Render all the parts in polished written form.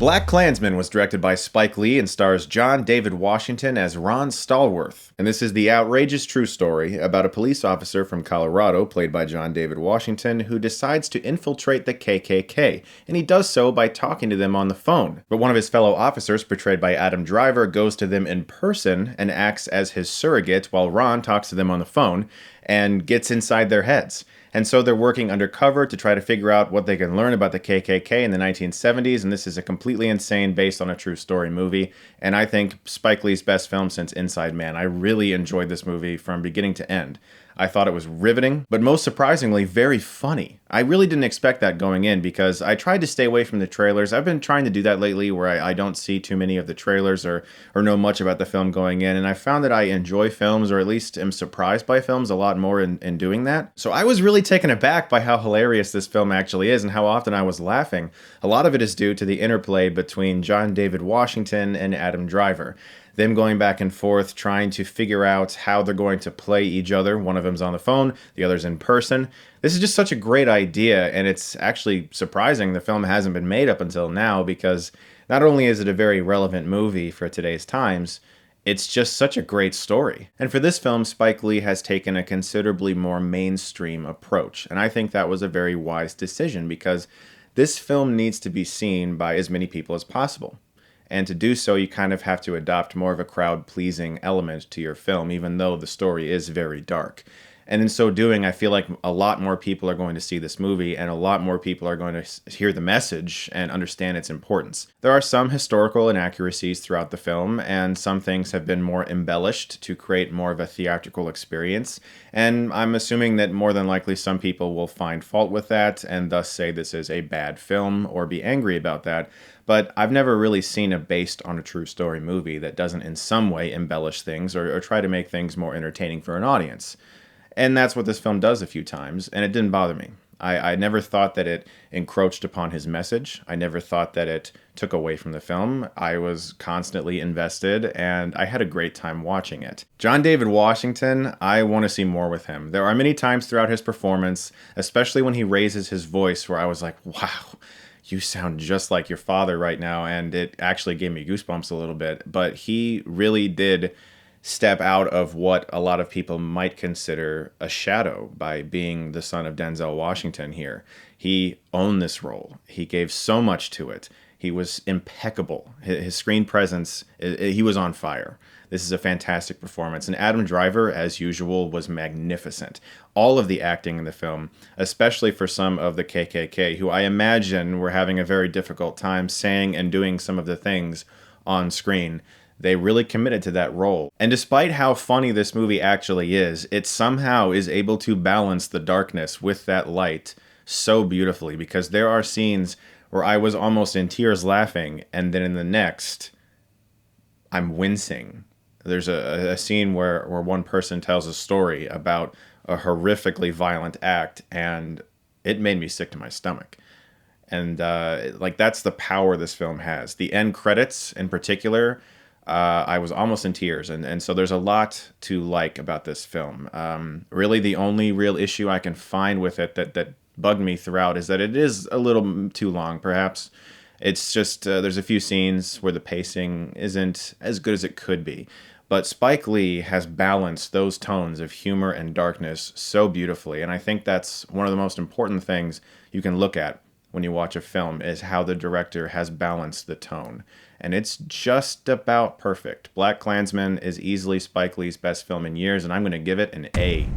BlacKkKlansman was directed by Spike Lee and stars John David Washington as Ron Stallworth. And this is the outrageous true story about a police officer from Colorado, played by John David Washington, who decides to infiltrate the KKK. And he does so by talking to them on the phone. But one of his fellow officers, portrayed by Adam Driver, goes to them in person and acts as his surrogate while Ron talks to them on the phone and gets inside their heads. And so they're working undercover to try to figure out what they can learn about the KKK in the 1970s, and this is a completely insane, based on a true story movie, and I think Spike Lee's best film since Inside Man. I really enjoyed this movie from beginning to end. I thought it was riveting, but most surprisingly, very funny. I really didn't expect that going in because I tried to stay away from the trailers. I've been trying to do that lately where I don't see too many of the trailers or know much about the film going in, and I found that I enjoy films, or at least am surprised by films a lot more in doing that. So I was really taken aback by how hilarious this film actually is and how often I was laughing. A lot of it is due to the interplay between John David Washington and Adam Driver. Them going back and forth, trying to figure out how they're going to play each other. One of them's on the phone, the other's in person. This is just such a great idea, and it's actually surprising the film hasn't been made up until now, because not only is it a very relevant movie for today's times, it's just such a great story. And for this film, Spike Lee has taken a considerably more mainstream approach, and I think that was a very wise decision, because this film needs to be seen by as many people as possible. And to do so, you kind of have to adopt more of a crowd-pleasing element to your film, even though the story is very dark. And in so doing, I feel like a lot more people are going to see this movie, and a lot more people are going to hear the message and understand its importance. There are some historical inaccuracies throughout the film, and some things have been more embellished to create more of a theatrical experience. And I'm assuming that more than likely some people will find fault with that, and thus say this is a bad film, or be angry about that. But I've never really seen a based on a true story movie that doesn't in some way embellish things or try to make things more entertaining for an audience. And that's what this film does a few times, and it didn't bother me. I never thought that it encroached upon his message. I never thought that it took away from the film. I was constantly invested, and I had a great time watching it. John David Washington, I want to see more with him. There are many times throughout his performance, especially when he raises his voice, where I was like, wow, you sound just like your father right now, and it actually gave me goosebumps a little bit. But he really did step out of what a lot of people might consider a shadow by being the son of Denzel Washington here. He owned this role. He gave so much to it. He was impeccable. His screen presence, he was on fire. This is a fantastic performance. And Adam Driver, as usual, was magnificent. All of the acting in the film, especially for some of the KKK, who I imagine were having a very difficult time saying and doing some of the things on screen, they really committed to that role. And despite how funny this movie actually is, it somehow is able to balance the darkness with that light so beautifully, because there are scenes where I was almost in tears laughing, and then in the next, I'm wincing. There's a scene where one person tells a story about a horrifically violent act, and it made me sick to my stomach. And that's the power this film has. The end credits, in particular, I was almost in tears, and so there's a lot to like about this film. Really, the only real issue I can find with it that bugged me throughout is that it is a little too long, perhaps. It's just, there's a few scenes where the pacing isn't as good as it could be. But Spike Lee has balanced those tones of humor and darkness so beautifully, and I think that's one of the most important things you can look at when you watch a film, is how the director has balanced the tone. And it's just about perfect. BlacKkKlansman is easily Spike Lee's best film in years, and I'm going to give it an A.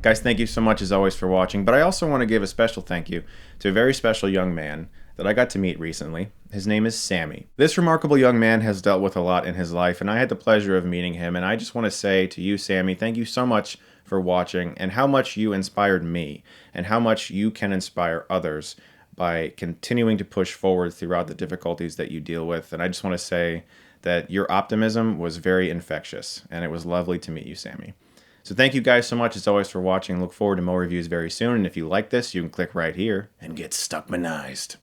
Guys, thank you so much as always for watching, but I also want to give a special thank you to a very special young man that I got to meet recently. His name is Sammy. This remarkable young man has dealt with a lot in his life, and I had the pleasure of meeting him, and I just want to say to you, Sammy, thank you so much for watching, and how much you inspired me, and how much you can inspire others by continuing to push forward throughout the difficulties that you deal with. And I just want to say that your optimism was very infectious, and it was lovely to meet you, Sammy. So thank you guys so much as always for watching. Look forward to more reviews very soon, and if you like this, you can click right here and get Stuckmanized.